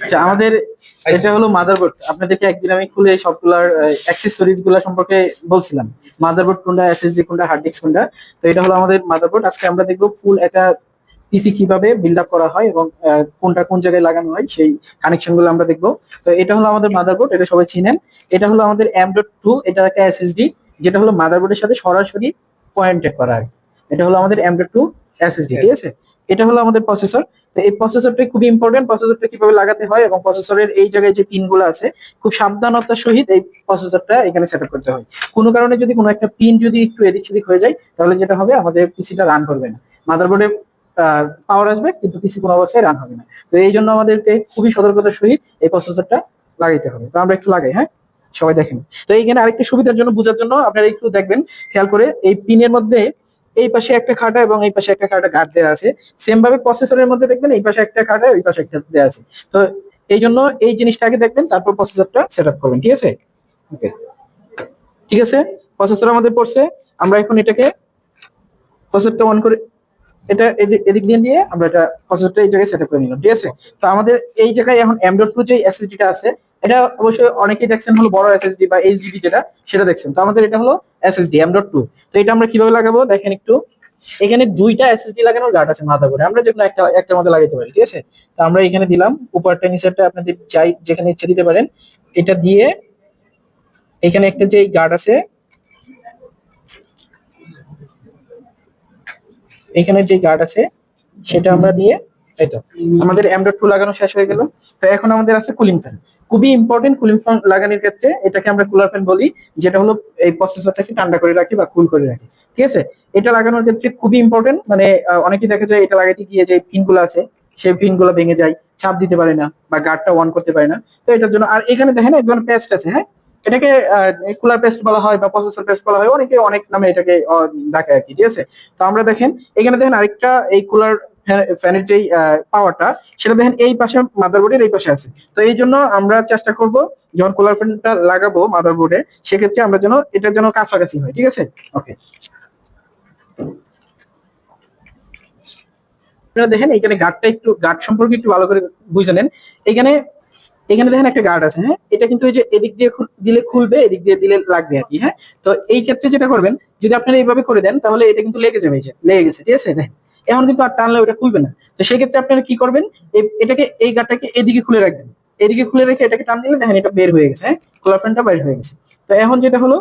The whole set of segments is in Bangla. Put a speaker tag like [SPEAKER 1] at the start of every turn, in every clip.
[SPEAKER 1] আচ্ছা, আমাদের এটা হলো মাদারবোর্ড। আপনাদেরকে একদিন আমি খুলে এই সবগুলার অ্যাক্সেসরিজ গুলা সম্পর্কে বলছিলাম, মাদারবোর্ড কোনটা, এসএসডি কোনটা, হার্ড ডিস্ক কোনটা। তো এটা হলো আমাদের মাদারবোর্ড। আজকে আমরা দেখবো ফুল একটা পিসি কিভাবে বিল্ড আপ করা হয় এবং কোনটা কোন জায়গায় লাগানো হয় সেই কানেকশন গুলো আমরা দেখবো। তো এটা হলো আমাদের মাদারবোর্ড, এটা সবাই চিনেন। এটা হলো আমাদের M.2, এটা একটা এসএসডি, যেটা হলো মাদারবোর্ডের সাথে সরাসরি পয়েন্টেড করা আর কি। এটা হলো আমাদের M.2 এসএসডি, ঠিক আছে। এটা হলো আমাদের প্রসেসর। তো এই প্রসেসরটা খুবই ইম্পর্টেন্ট, প্রসেসরটা কিভাবে লাগাতে হয় এবং প্রসেসরের এই জায়গায় যে পিন গুলো আছে খুব সাবধানতার সহিত এই প্রসেসরটা এখানে সেট আপ করতে হয়। কোনো কারণে যদি কোনো একটা পিন যদি একটু এদিক সেদিক হয়ে যায়, তাহলে যেটা হবে আমাদের পিসিটা রান করবে না। মাদারবোর্ডে পাওয়ার আসবে কিন্তু পিসি কোনো অবস্থায় রান হবে না। তো এই জন্য আমাদেরকে খুবই সতর্কতার সহিত এই প্রসেসরটা লাগাইতে হবে। তো আমরা একটু লাগাই, হ্যাঁ, সবাই দেখেন। তো এইখানে আরেকটা সুবিধার জন্য, বোঝার জন্য আপনারা একটু দেখবেন খেয়াল করে, এই পিনের মধ্যে এই পাশে একটা খাটা এবং এই পাশে একটা খাটা গার্ড দেওয়া আছে। সেম ভাবে প্রসেসরের মধ্যে দেখবেন এই পাশে একটা খাটা, ওই পাশে একটা দেওয়া আছে। তো এই জন্য এই জিনিসটা আগে দেখবেন, তারপর প্রসেসরটা সেট আপ করবেন, ঠিক আছে। ওকে, ঠিক আছে। প্রসেসর আমাদের পড়ছে। আমরা এখন এটাকে প্রসেসরটা অন করে এটা এদিক দিয়ে নিয়ে আমরা এটা প্রসেসরটা এই জায়গায় সেটআপ করে নিলাম, ঠিক আছে। তো আমাদের এই জায়গায় এখন M.2 যে এসএসডি টা আছে, এটা অবশ্যই অনেকেই দেখছেন হলো বড় এসএসডি বা এইচডিডি যেটা, সেটা দেখছেন। তো আমাদের এটা হলো এসএসডি M.2। তো এটা আমরা কিভাবে লাগাবো দেখেন একটু। এখানে দুইটা এসএসডি লাগানোর গার্ড আছে মাদারবোর্ডে, আমরা যেকোনো একটার মধ্যে লাগাইতে পারি, ঠিক আছে। তো আমরা এখানে দিলাম, উপরটা নিচেরটা আপনাদের চাই যেখানে ইচ্ছা দিতে পারেন। এটা দিয়ে এখানে একটা যে গার্ড আছে, এখানে যে গার্ড আছে সেটা আমরা দিয়ে, এই তো আমাদের M.2 লাগানো শেষ হয়ে গেল। তো এখন আমাদের আছে কুলিং ফ্যান। খুবই ইম্পর্টেন্ট কুলিং ফ্যান লাগানোর ক্ষেত্রে, এটাকে আমরা কুলার ফ্যান বলি, যেটা হলো এই প্রসেসরটাকে ঠান্ডা করে রাখি বা কুল করে রাখি, ঠিক আছে। এটা লাগানোর ক্ষেত্রে খুবই ইম্পর্টেন্ট, মানে অনেকেই দেখা যায় এটা লাগাইতে গিয়ে যে পিন গুলো আছে সেই পিন গুলো ভেঙে যায়, চাপ দিতে পারে না বা গার্ডটা অন করতে পারে না। তো এটার জন্য, আর এখানে দেখেন এক ধরনের পেস্ট আছে, হ্যাঁ, এটাকে কুলার পেস্ট বলা হয় বা প্রসেসর পেস্ট বলা হয়, অনেকে অনেক নামে এটাকে ডাকে আর কি, ঠিক আছে। তো আমরা দেখেন এখানে দেখেন আরেকটা এই কুলার ফ্যানের যে পাওয়ারটা, সেটা দেখেন এই পাশে মাদারবোর্ডের এই পাশে আছে। তো এই জন্য আমরা চেষ্টা করব যখন কুলার ফ্যানটা লাগাবো মাদারবোর্ডে, সেক্ষেত্রে আমরা যেন এটা যেন কাছাকাছি হয়, ঠিক আছে। ওকে, আপনারা দেখেন এখানে গার্ডটা একটু, গার্ড সম্পর্কে একটু ভালো করে বুঝে নেন। এখানে এখানে দেখেন একটা গার্ড আছে, হ্যাঁ, এটা কিন্তু এই যে এদিক দিয়ে দিলে খুলবে, এদিক দিয়ে দিলে লাগবে আর কি, হ্যাঁ। তো এই ক্ষেত্রে যেটা করবেন, যদি আপনারা এইভাবে করে দেন তাহলে এটা কিন্তু লেগে যাবে, এই যে লেগে গেছে, ঠিক আছে। দেখেন এখন কিন্তু আর টানলে ওটা খুলবে না। তো সেই ক্ষেত্রে আপনারা কি করবেন, এটাকে এই গার্ডটাকে এদিকে খুলে রাখবেন। এদিকে খুলে রেখে এটাকে টান দিলে দেখেন এটা বের হয়ে গেছে, হ্যাঁ, খোলা ফ্যানটা বের হয়ে গেছে। তো এখন যেটা হলো,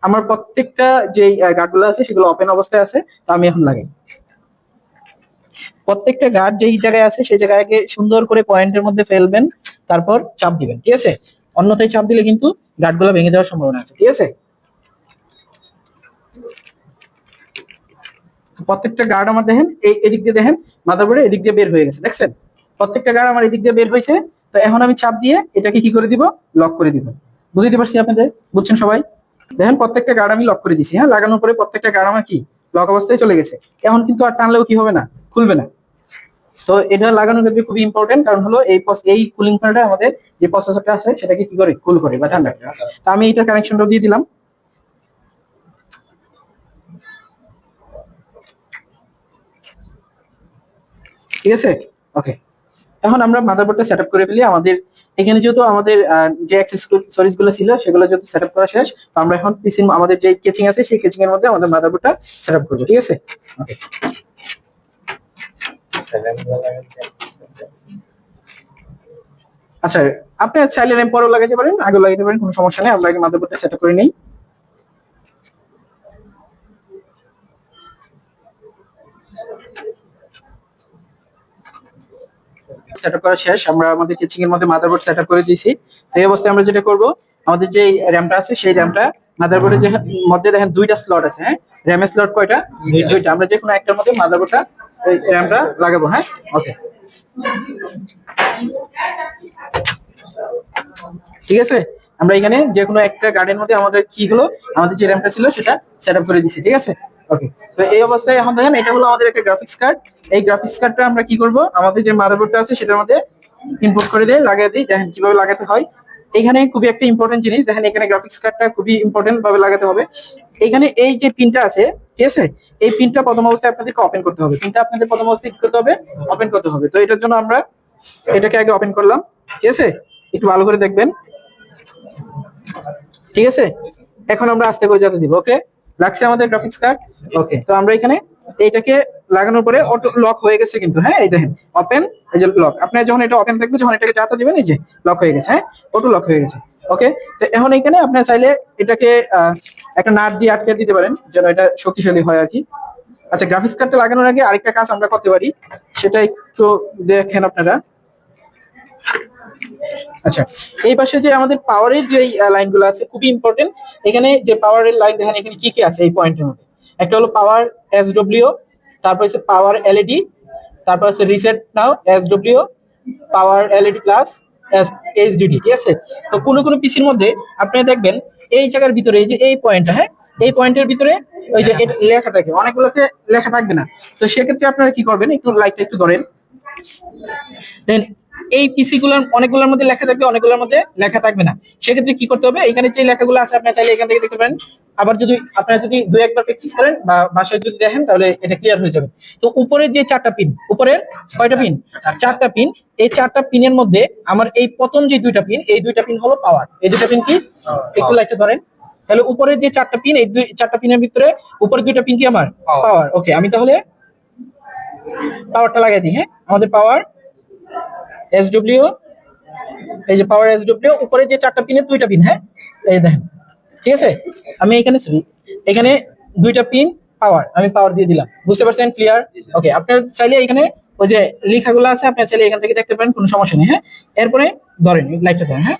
[SPEAKER 1] আমার প্রত্যেকটা যে গার্ডগুলো আছে সেগুলো ওপেন অবস্থায় আছে। তো আমি এখন লাগাই, প্রত্যেকটা গার্ড যেই জায়গায় আছে সেই জায়গায় সুন্দর করে পয়েন্টের মধ্যে ফেলবেন, তারপর চাপ দিবেন, ঠিক আছে। অন্যথায় চাপ দিলে কিন্তু গার্ড গুলো ভেঙে যাওয়ার সম্ভাবনা আছে, ঠিক আছে। প্রত্যেকটা গার্ড আমার দেখেন এই এদিক দিয়ে দেখেন মাদারবোর্ডে এদিক দিয়ে বের হয়ে গেছে, দেখছেন প্রত্যেকটা গার্ড আমার এদিক দিয়ে বের হয়েছে। তো এখন আমি চাপ দিয়ে এটাকে কি করে দিব, লক করে দিব। বুঝতে পারছি আপনাদের, বুঝছেন সবাই। দেখেন প্রত্যেকটা গার্ড আমি লক করে দিছি, হ্যাঁ, লাগানোর পরে প্রত্যেকটা গার্ড আমার কি লক অবস্থায় চলে গেছে। এখন কিন্তু আর টানলেও কি হবে না, খুলবে না। তো এটা লাগানোর ক্ষেত্রে খুবই ইম্পর্টেন্ট, কারণ হলো এই কুলিং ফ্যানটা আমাদের যে প্রসেসরটা আছে সেটাকে কি করে কুল করে বা ঠান্ডা করে। তো আমি এটার কানেকশনটাও দিয়ে দিলাম, ঠিক আছে। ওকে, এখন আমরা মাদারবোর্ডটা সেটআপ করে ফেলি। আমাদের এখানে যেহেতু আমাদের যে অ্যাক্সেসরিজ গুলো ছিল সেগুলো যেহেতু সেটআপ করা শেষ, তো আমরা এখন পিসি আমাদের যে কেচিং আছে সেই কেচিং এর মধ্যে আমাদের মাদারবোর্ডটা সেটআপ করব, ঠিক আছে। ওকে, আচ্ছা, আপনি চাইলে র্যাম পরেও লাগাতে পারেন, আগেও লাগাতে পারেন, কোনো সমস্যা নেই। আমরা আগে মাদারবোর্ডটা সেটআপ করে নেই। সেটআপ করা শেষ, আমরা আমাদের কিচিং এর মধ্যে মাদারবোর্ড সেটআপ করে দিয়েছি। তো এই অবস্থায় আমরা যেটা করব, আমাদের যে র‍্যামটা আছে সেই র‍্যামটা মাদারবোর্ডের যে মধ্যে দেখেন দুইটা স্লট আছে, হ্যাঁ, র‍্যামের স্লট কয়টা, দুইটা। আমরা যে কোনো একটার মধ্যে মাদারবোর্ডটা এই র‍্যামটা লাগাবো, হ্যাঁ। ওকে, ঠিক আছে। আমরা এখানে যে কোনো একটা গার্ডের মধ্যে আমাদের কি হলো, আমাদের যে র‍্যামটা ছিল সেটা সেটআপ করে দিয়েছি, ঠিক আছে। ওকে, তো এই অবস্থায় এখন দেখেন এটা হলো আমাদের একটা গ্রাফিক্স কার্ড। এই গ্রাফিক্স কার্ডটা আমরা কি করব, আমাদের যে মাদারবোর্ডটা আছে সেটার মধ্যে ইনপুট করে দিয়ে লাগিয়ে দিই। দেখেন কিভাবে লাগাতে হয়। এখানে খুবই একটা ইম্পর্টেন্ট জিনিস, দেখেন এখানে গ্রাফিক্স কার্ডটা খুবই ইম্পর্টেন্ট ভাবে লাগাতে হবে। এখানে এই যে পিনটা আছে, ঠিক আছে, এই পিনটা প্রথম অবস্থায় আপনাদেরকে ওপেন করতে হবে। পিনটা আপনাদের প্রথম অবস্থায় কি করতে হবে, ওপেন করতে হবে। তো এটার জন্য আমরা এটাকে আগে ওপেন করলাম। ঠিক আছে, একটু ভালো করে দেখবেন। ঠিক আছে, এখন আমরা আস্তে করে যেতে দিব। ওকে, লাগছে আমাদের গ্রাফিক্স কার্ড। ওকে, তো আমরা এখানে এইটাকে লাগানোর পরে অটো লক হয়ে গেছে কিন্তু, হ্যাঁ এই দেখেন ওপেন, এই যে লক। আপনার যখন এটা ওপেন থাকবে, যখন এটাকে যাতা দিবেন, এই যে লক হয়ে গেছে, হ্যাঁ অটো লক হয়ে গেছে। ওকে, তো এখন এখানে আপনার চাইলে এটাকে একটা নাট দিয়ে আটকে দিতে পারেন যেন এটা শক্তিশালী হয় আর কি। আচ্ছা, গ্রাফিক্স কার্ডটা লাগানোর আগে আরেকটা কাজ আমরা করতে পারি, সেটা একটু দেখেন আপনারা। আচ্ছা, এই পাশে যে আমাদের পাওয়ারের যে লাইনগুলো আছে খুবই ইম্পর্টেন্ট। এখানে যে পাওয়ারের লাইন দেখেন, এখানে কি কি আছে এই পয়েন্টের মধ্যে। একটা হলো পাওয়ার এসডব্লিউ, তারপর হচ্ছে পাওয়ার এলইডি, তারপর হচ্ছে রিসেট নাও SW, power LED plus HDD. ঠিক আছে, তো কোনো কোনো পিসির মধ্যে আপনি দেখবেন এই জায়গার ভিতরে এই যে এই পয়েন্টটা, হ্যাঁ এই পয়েন্টের ভিতরে ওই যে এটা লেখা থাকে, অনেকগুলোতে লেখা থাকবে না। তো সেক্ষেত্রে আপনারা কি করবেন, একটু লাইটটা একটু ধরেন, দেন এই পিসি গুলোর অনেকগুলোর মধ্যে লেখা থাকবে, অনেকগুলোর মধ্যে লেখা থাকবে না। সেক্ষেত্রে কি করতে হবে, এখানে যে লেখাগুলো আছে আপনারা চাইলে এখান থেকে দেখতে পারেন। আবার যদি আপনারা যদি দুই একবার প্র্যাকটিস করেন বা বাসায় যদি দেখেন, তাহলে এটা ক্লিয়ার হয়ে যাবে। তো উপরের যে চারটা পিন, উপরের কয়টা পিন, চারটা পিন, এই চারটা পিনের মধ্যে আমার এই প্রথম যে দুইটা পিন, এই দুইটা পিন হলো পাওয়ার। এই দুইটা পিন কি, একটু লাইটটা ধরেন। তাহলে উপরের যে চারটা পিন, এই চারটা পিনের ভিতরে উপরের দুইটা পিন কি আমার পাওয়ার। ওকে, আমি তাহলে পাওয়ারটা লাগাই দিই। হ্যাঁ, আমাদের পাওয়ার এসডব্লিউ, এই যে পাওয়ার এসডব্লিউ, উপরে যে চারটা পিনের দুইটা পিন, হ্যাঁ এই দেখেন। ঠিক আছে, আমি এখানে এখানে দুইটা পিন পাওয়ার, আমি পাওয়ার দিয়ে দিলাম। বুঝতে পারছেন, ক্লিয়ার? ওকে, আপনার চাইলে এখানে ওই যে লেখাগুলো আছে আপনি চাইলে এখান থেকে দেখতে পারেন, কোনো সমস্যা নেই। হ্যাঁ, এরপরে ধরেন লাইটটা ধরেন। হ্যাঁ,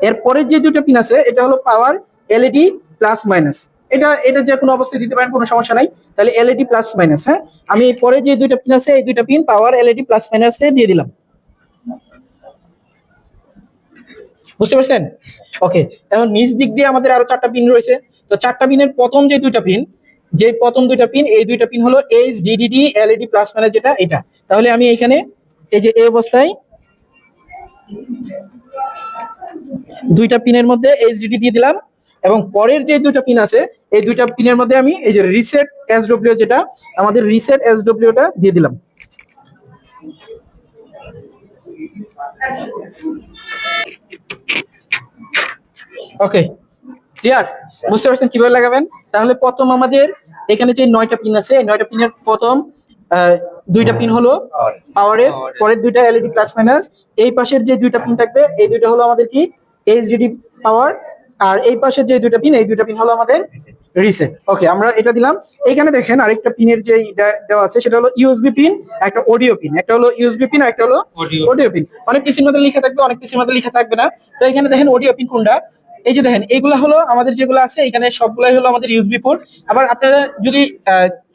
[SPEAKER 1] এরপরে যে দুটো পিন আছে এটা হলো পাওয়ার এলইডি প্লাস মাইনাস। এটা এটা যে কোনো অবস্থায় দিতে পারেন, কোনো সমস্যা নাই। তাহলে এলইডি প্লাস মাইনাস, হ্যাঁ আমি পরে যে দুইটা পিন আছে এই দুইটা পিন পাওয়ার এলইডি প্লাস মাইনাসে দিয়ে দিলাম। বুঝতে পারছেন? ওকে, এখন নিচ দিক দিয়ে আমাদের আরো চারটা পিন রয়েছে। তো চারটা পিনের প্রথম যে দুইটা পিন, যে প্রথম দুইটা পিন, এই দুইটা পিন হলো এইচডিডি এলইডি প্লাস মাইনাস, যেটা এটা। তাহলে আমি এখানে এই যে এই অবস্থায় দুইটা পিনের মধ্যে এইচডিডি দিয়ে দিলাম, এবং পরের যে দুইটা পিন আছে এই দুইটা পিনের মধ্যে আমি এই যে রিসেট এসডব্লিউ, যেটা আমাদের রিসেট এসডব্লিউটা দিয়ে দিলাম। ওকে, ক্লিয়ার? বুঝতে পারছেন কিভাবে লাগাবেন? তাহলে প্রথম আমাদের এখানে যে 9টা পিন আছে, এই 9টা পিনের প্রথম দুইটা পিন হলো পাওয়ারের, পরের দুইটা এলইডি প্লাস মাইনাস, এই পাশের যে দুইটা পিন থাকবে এই দুইটা হলো আমাদের কি এইচডিডি পাওয়ার, আর এই পাশের যে দুইটা পিন এই দুইটা পিন হলো আমাদের রিসেট। ওকে, আমরা এটা দিলাম। এখানে দেখেন আরেকটা পিনের যে দেওয়া আছে সেটা হলো ইউএসবি পিন, একটা অডিও পিন। একটা হলো ইউএসবি পিন, একটা হলো অডিও পিন। অনেক কিছুর মধ্যে লেখা থাকবে, অনেক কিছুর মধ্যে লেখা থাকবে না। তো এখানে দেখেন অডিও পিন কোনটা, এই যে দেখেন এইগুলা হলো আমাদের যেগুলো আছে এখানে সবগুলাই হলো আমাদের ইউএসবি পোর্ট। আবার আপনারা যদি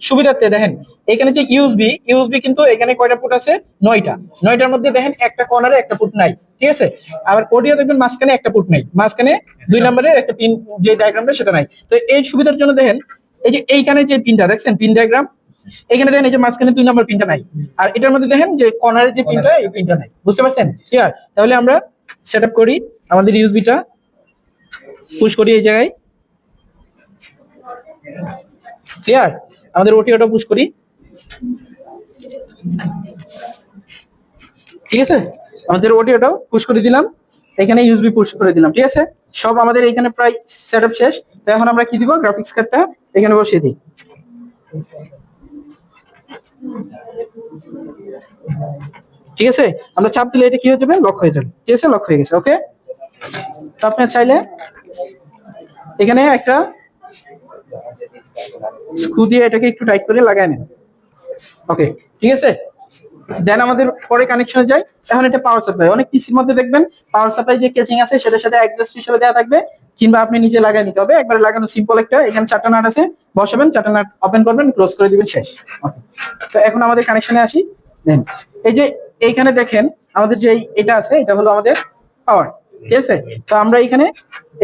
[SPEAKER 1] সুবিধার্থে দেখেন, এখানে যে ইউএসবি কিন্তু এখানে কয়টা পোর্ট আছে, 9টা। 9টার মধ্যে দেখেন একটা কর্নারে একটা পোর্ট নাই, ঠিক আছে। আবার অডিও দেখবেন মাঝখানে একটা পোর্ট নাই, মাঝখানে 2 নম্বরের একটা পিন যে ডায়াগ্রামটা সেটা নাই। তো এই সুবিধার জন্য দেখেন এই যে এইখানে যে পিনটা দেখছেন, পিন ডায়াগ্রাম, এখানে দেখেন এই যে মাঝখানে 2 নম্বর পিনটা নাই, আর এটার মধ্যে দেখেন যে কর্নারের যে পিনটা এই পিনটা নাই। বুঝতে পারছেন? ক্লিয়ার? তাহলে আমরা সেটআপ করি আমাদের ইউএসবিটা, পুশ করি এই জায়গায়। ক্লিয়ার? আমাদের ওটিওটা পুশ করি। ঠিক আছে, আমাদের ওটিওটাও পুশ করে দিলাম, এখানে ইউএসবি পুশ করে দিলাম। ঠিক আছে, সব আমাদের এখানে প্রায় সেটআপ শেষ। তো এখন আমরা কি দিব, গ্রাফিক্স কার্ডটা এখানে বসিয়ে দিই। ঠিক আছে, আমরা চাপ দিলে এটা কি হয়ে যাবে, লক হয়ে যাবে। ঠিক আছে, লক হয়ে গেছে। ওকে, তো আপনি চাইলে এখানে একটা স্ক্রু দিয়ে এটাকে একটু টাইট করে লাগায় নেন। ওকে, ঠিক আছে। দেন আমাদের পরে কানেকশনে যাই। এখন এটা পাওয়ার সাপ্লাই। অনেক পিসির মধ্যে দেখবেন পাওয়ার সাপ্লাই যে কেচিং আছে সেটার সাথে অ্যাডজাস্ট হিসেবে দেওয়া থাকবে, কিংবা আপনি নিজে লাগিয়ে নিতে হবে। একবার লাগানো সিম্পল, একটা এখানে 4টা নাট আছে, বসাবেন, 4টা নাট ওপেন করবেন, ক্লোজ করে দিবেন, শেষ। ওকে, তো এখন আমাদের কানেকশনে আসি। দেন এই যে এইখানে দেখেন আমাদের যে এটা আছে এটা হলো আমাদের পাওয়ার। ঠিক আছে, তো আমরা এখানে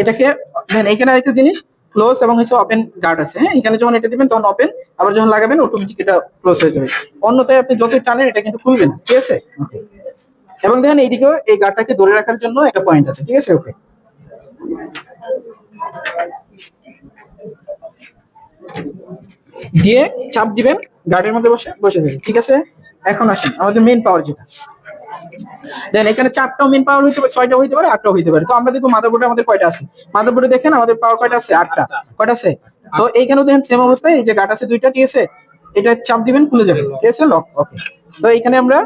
[SPEAKER 1] এটাকে দেন এখানে আরেকটা জিনিস, ক্লোজ এবং হচ্ছে ওপেন গার্ড আছে। হ্যাঁ, এখানে যখন এটা দিবেন তখন ওপেন, আবার যখন লাগাবেন অটোমেটিক এটা ক্লোজ হয়ে যাবে। অন্যথায় আপনি যতই টানেন এটা কিন্তু খুলবে না। ঠিক আছে, ওকে। এবং দেখেন এইদিকেও এই গার্ডটাকে ধরে রাখার জন্য একটা পয়েন্ট আছে। ঠিক আছে, ওকে, দিয়ে চাপ দিবেন, গার্ডের মধ্যে বসে বসে যাবে। ঠিক আছে, এখন আসেন আমাদের মেইন পাওয়ার যেটা, দেন এখানে 4টাও মেন পাওয়ার হইতে পারে, 6টাও হইতে পারে, 8টাও হইতে পারে। তো আমরা দেখবো মাদারবোর্ডে আমাদের কয়টা আছে। মাদারবোর্ডে দেখেন আমাদের পাওয়ার কয়টা আছে, 8টা। কয়টা আছে? তো এইখানেও দেখেন সেম অবস্থায়, এই যে গাট আছে 2টা, ঠিক আছে, এটা চাপ দিবেন খুলে যাবে, ঠিক আছে, লক। ওকে, তো এইখানে আমরা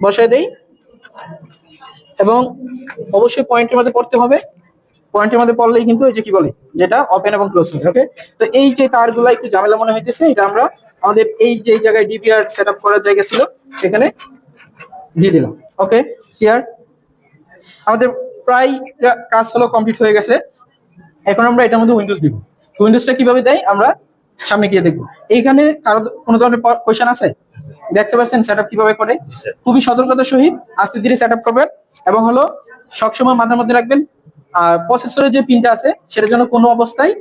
[SPEAKER 1] বসায় দেই এবং অবশ্যই পয়েন্টের মধ্যে পড়তে হবে। পয়েন্টের মধ্যে পড়লেই কিন্তু এই যে কি বলে, যেটা ওপেন এবং ক্লোজ হবে। ওকে, তো এই যে তারগুলা একটু ঝামেলা মনে হইতেছে, এটা আমরা আমাদের এই যে জায়গায় ডিপিআর সেটআপ করার জায়গা ছিল সেখানে দিয়ে দিলাম। ওকে, ক্লিয়ার। আমাদের প্রায় কাজ হলো কমপ্লিট হয়ে গেছে। এখন আমরা এটার মধ্যে উইন্ডোজ দিব। তো উইন্ডোজটা কিভাবে দেয় আমরা সামনে গিয়ে দেখবো। এইখানে কারো কোনো ধরনের কোয়েশ্চেন আছে? দেখতে পাচ্ছেন সেটআপ কিভাবে করে, খুবই সতর্কতার সহিত আস্তে ধীরে সেটআপ করবেন এবং হলো সবসময় মাথার মধ্যে রাখবেন প্রসেসরের যে পিনটা আছে সেটার জন্য কোনো অবস্থায়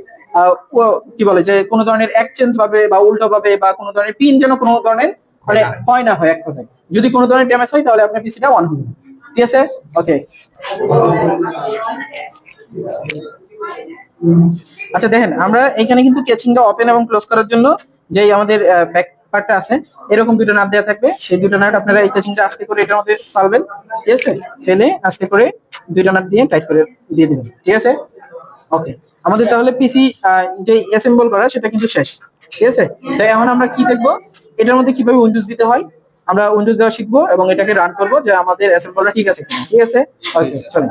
[SPEAKER 1] কি বলে যে কোনো ধরনের এক্সচেঞ্জ ভাবে বা উল্টো ভাবে বা কোনো ধরনের পিন যেন কোনো ধরনের মানে হয় না, হয় এক কথায়। যদি কোনো ধরনের ড্যামেজ হয় তাহলে আপনার পিসিটা অন হবে না। ঠিক আছে, ওকে। আচ্ছা দেখেন, আমরা এখানে কিন্তু কেচিংটা ওপেন এবং ক্লোজ করার জন্য যেই আমাদের ব্যাক পার্টটা আছে, এরকম দুটো নাট দেওয়া থাকবে। সেই দুটো নাট আপনারা এই কেচিংটা আস্তে করে এটার মধ্যে ফালবেন, ঠিক আছে, ফেলে আস্তে করে দুইটা নাট দিয়ে টাইট করে দিয়ে দিবেন, ঠিক আছে, ওকে। আমাদের তাহলে পিসি যে অ্যাসেম্বল করা সেটা কিন্তু শেষ, ঠিক আছে। তাই এখন আমরা কি দেখবো, এটার মধ্যে কিভাবে উইন্ডোজ দিতে হয় আমরা উইন্ডোজ দেওয়া শিখবো এবং এটাকে রান করবো যে আমাদের অ্যাসেম্বলটা ঠিক আছে কিনা, ঠিক আছে, ওকে, চলুন।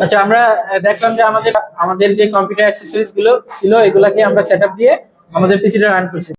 [SPEAKER 1] আচ্ছা, আমরা দেখলাম যে আমাদের আমাদের যে কম্পিউটার অ্যাক্সেসরিজ গুলো ছিল এগুলাকে আমরা সেটআপ দিয়ে আমাদের পিসিটা রান করছি।